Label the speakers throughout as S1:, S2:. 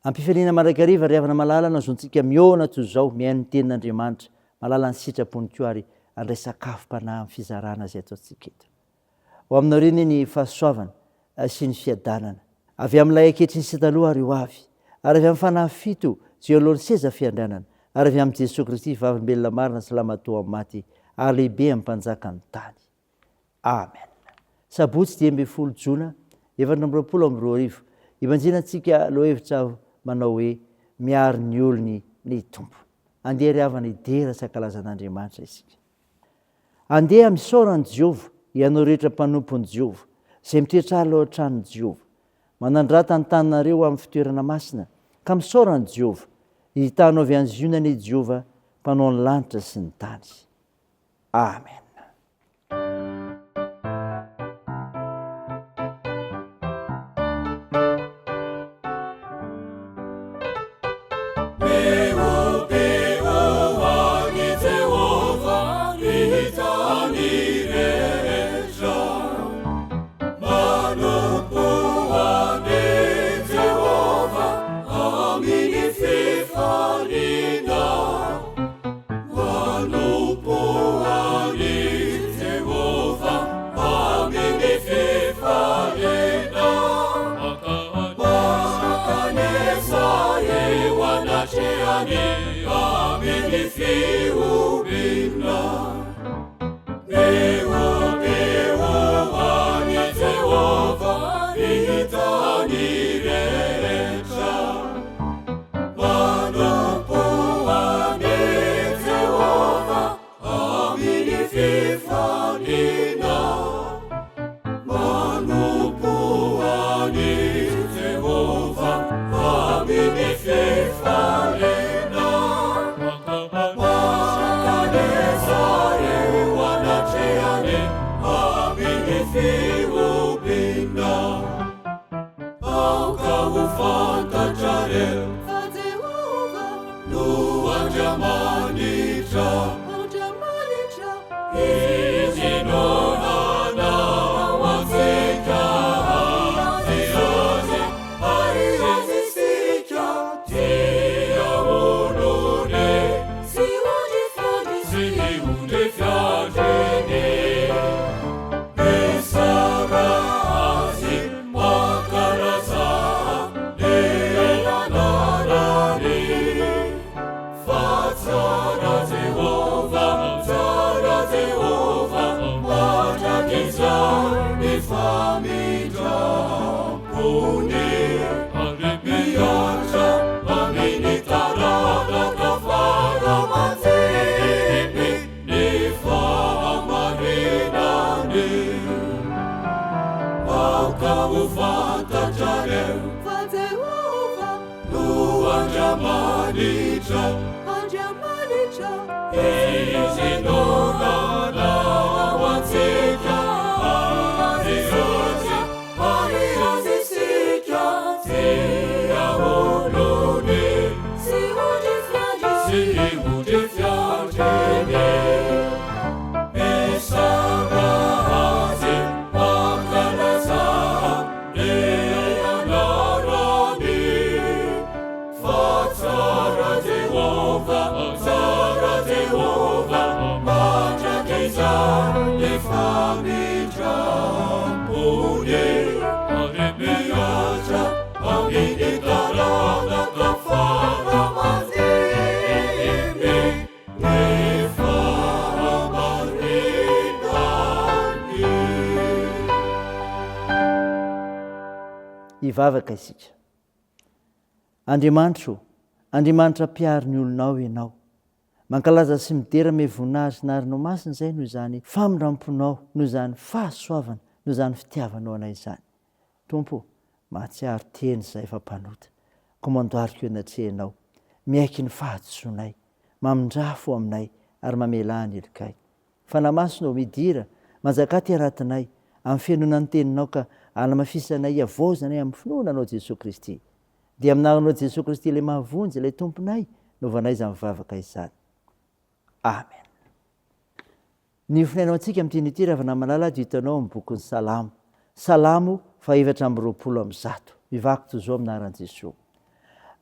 S1: Ampifaliana mandrakariva ry havana malala nazontsika miona toy izao mihaino ny tenin'Andriamanitra malala ny sitrapony koa ary andray sakafom-panahy amin'ny fizarana izay ataontsika eto. Ho aminareo ny fahasoavana sy ny fiadanana avy amin'ilay ankehitriny sy taloha ary ho avy, ary avy amin'ny fanahy fito izay alohan'ny seza fiandrianana, ary avy amin'ny Jesosy Kristy vavolombelona marina sy lamatoa amin'ny maty ary lehibe amin'ny mpanjaka ny tany. Amen. Sabotsy 10 Jona 2024. Ivanjinantsika lohahevitra manao hoe miaro ny olony ny tompo. Andeha ry havana idera sakalazan'Andriamanitra isika. Andeha misaorany Jehova, ianao rehetra mpanompony Jehova, izay mitoetra aloha an-tranon'i Jehova. Manandrata ny tananareo amin'ny fitoerana masina, ka misaorany Jehova. Hitanao avy any Zionany Jehova, mpanao ny lanitra sy ny tany. Amen. Ivavaka isika. Andriamanitro, Andriamanitra mpiaro ny olonao ianao. Mankalaza sy midera me voninahitry masina izay noho izany famindramponao, noho izany fahasoavana, noho izany fitiavanao anay izany. Tompo, mahatsiaro teny izay efa mpanota. Ko mandohariko eo anatrehanao, miaiky ny fahadisoanay, mamindrafo aminay ary mamela ny elikay. Fanamasinao midira, manjaka ty anatinay, amin'ny fianonan'ny teninao ka anamafisanay avozanay amin'ny finoananao Jesosy Kristy. Dia aminaranao Jesosy Kristy ilay mahavonjy, ilay tomponay, novanay izany mivavaka izany. Amen. Ny finainao antsika amin'ny teny ity ravana malala dia hitanao amin'ny bokin'ny Salamo. Salamo 220. Mivako toy izao aminaran'i Jesosy.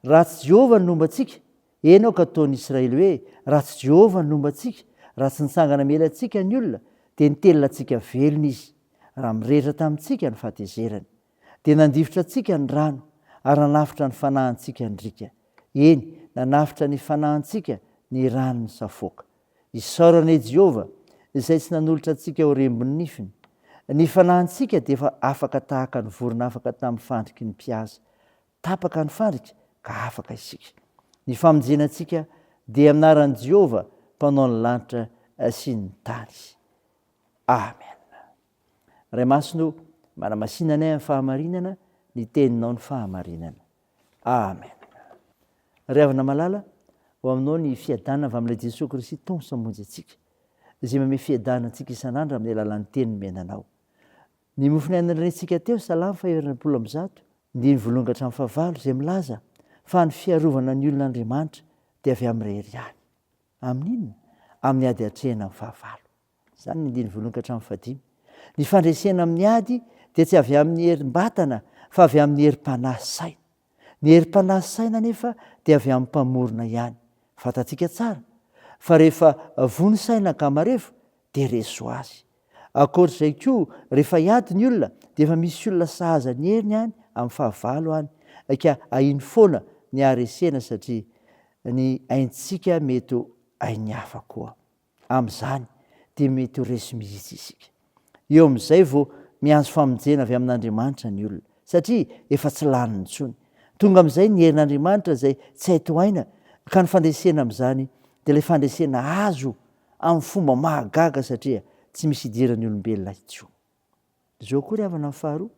S1: raha tsy Jehovah nomba antsika, enao ka ataon'ny Israely hoe raha tsy Jehovah nomba antsika, raha tsy nitsangana mela antsika ny olona dia nitelina antsika velona izy. Raha mirehitra tamintsika ny fahatezerany, dia nandifotra antsika ny rano ary nanafitra ny fanahintsika ny drika. Eny, nanafitra ny fanahintsika ny rano ny safoaka. Isaorana i Jehovah izay tsy nanolotra antsika ho rembon'ny nifiny. Ny fanahintsika dia efa afaka tahaka ny vorona afaka tamin'ny fandriky ny mpiasa. Tapaka ny fandrika ka afaka isika. Ny famonjenantsika dia aminaran'i Jehovah mpanao ny lanitra sy ny tany. Amen. Ray masino, manamasinanay amin'ny fahamarinana, ny teninao ny fahamarinana. Amen. Ry havana malala, ho aminao ny fiadanana avy amin'ilay Jesosy Kristy tompo sy mamonjy antsika, izay manome fiadanana antsika isan'andro amin'ny alalan'ny teniny menanao. Ny mofony anandratsika teo Salamo 2:100, ny volongatra amin'ny fahavalo izay milaza fa ny fiarovana ny olon'Andriamanitra dia avy amin'ny rery ihany. Amin'inona? Amin'ny ady hatrehana amin'ny fahavalo. Izany ny diny volongatra amin'ny fahadimy. Ny fandresena amin'ny ady dia tsy avy amin'ny herim-batana fa avy amin'ny herim-panahy saina. Ny herim-panahy saina nefa dia avy amin'ny mpamorona ihany. Fantatsika tsara fa rehefa vony saina ka marefo dia reso azy. Ankoatr'izay koa rehefa hiady ny olona dia efa misy olona sahaza ny heriny any amin'ny fahavalo any, ka ahiny foana ny haresena satria ny aintsika mety ho hainy hafa koa. Amin'izany dia mety ho resy mihitsy isika. Eo amin'izay vao miantso famonjena avy amin'Andriamanitra ny olona satria efa tsy lany intsony. Tonga amin'izay ny herin'Andriamanitra izay tsy hay tohaina, ka ny fandresena amin'izany dia ilay fandresena azo amin'ny fomba mahagaga satria tsy misy idiran'ny olombelona intsony. Izao koa ry havana amin'ny faharoa,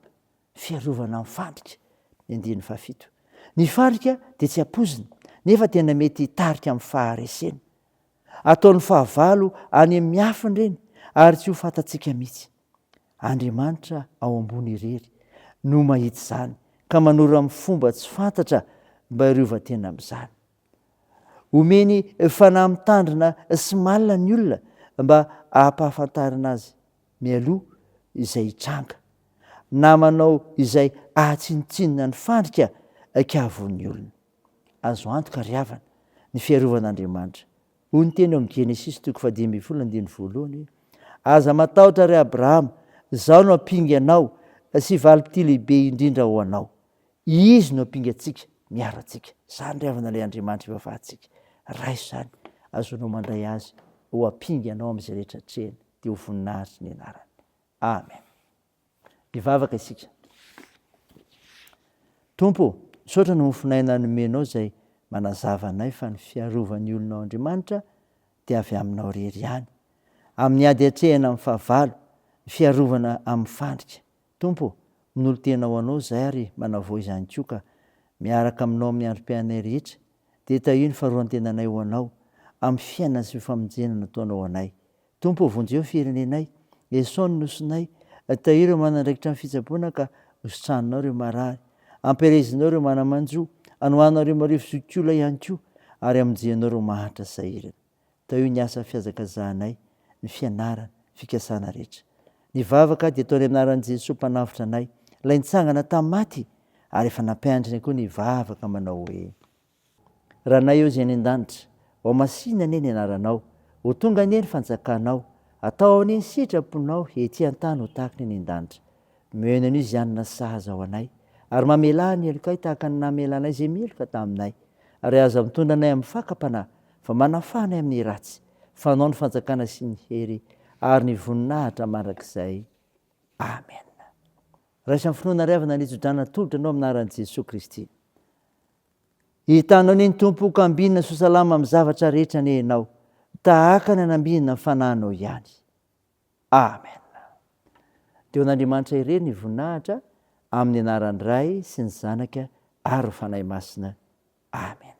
S1: fiarovana amin'ny fandrika. Ny fandrika dia tsy ampoizina nefa tena mety hitarika amin'ny faharesena. Ataon'ny fahavalo any amin'ny afiny ireny ary tsy ho fantatsika mihitsy. Andriamanitra ao ambony irery no mahita izany ka manoro amin'ny fomba tsy fantatra mba hirovan-tena amin'izany. Omeny fanahy mitandrina sy malina ny olona mba hampahafantarina azy mialoha izay hitranga, na manao izay ahatsinotsinona ny fandrika ka havon'ny olona. Azo antoka ry havana ny fiarovan'Andriamanitra. Hoy ny teny eo amin'ny Genesis 3:1, aza matahotra ry Abrahama, izao no ampinga anao sy valin-pity lehibe indrindra ho anao. Izy no ampinga antsika miaro antsika. Izany ry havana ilay Andriamanitra ifahafantsika. Raiso izany, azonao mandray azy ho ampinga anao amin'izay rehetra hatrehany dia ho voninahitra ny anarany. Amen. Mivavaka isika. Tompo, misaotra ny mofonay nanomenao izay manazava anay fa ny fiarovan'ny olonao Andriamanitra dia avy aminao rery ihany. Amin'ny ady hatrehana amin'ny fahavalo, fiarovana amin'ny fandrika. Tompo, minolo tena ho anao izay ary manavoa izany koa ka miaraka aminao amin'ny androm-piainanay rehetra dia tahio ny faharoan-tenanay ho anao amin'ny fiainana sy famonjena nataonao anay. Tompo, vonjeo firenenay, esaony nosonay, tahio ireo manandraikitra amin'ny fitsaboana ka hositranonao ireo marary, ampirezinao ireo manamanjo, anohanao ireo marivo zokiolona ihany koa ary amonjenao ireo mahantra sahirana. Tahio ny asa fihazakazahanay, ny fianarana, fikasana rehetra. Ny vavaka dia ataony amin'anaran'i Jesosy mpanavitra anay, ilay nitsangana tamin'ny maty ary efa nampiandrana koa ny vavaka manao hoe: Ranay eo izay any an-danitra, ao masinana eny anaranao, ho tonga anie ny fanjakanao, atao anie ny sitraponao ety an-tany ho tahaka ny any an-danitra. Mihena an'io izy anona sahaza ao anay, ary mamelà ny helokay tahaka ny namelanay izay mieloka taminay, ary aza mitondra anay amin'ny fakam-panahy, fa manafanay amin'ny ratsy, fanao ny fanjakana sy ny hery ary ny voninahitra mandrakizay. Amen. Raisa amin'ny finoana ry havana nijodrana tolotra anao amin'anaran'i Jesosy Kristy. Hitanao ny tompo kambinina so salama amin'ny zavatra rehetra ny enao, tahaka ny anambinina ny fanahinao ihany. Amen. Teo an'Andriamanitra irery ny voninahitra amin'ny anaran'ny Ray sy ny Zanaka ary ny fanahy masina. Amen.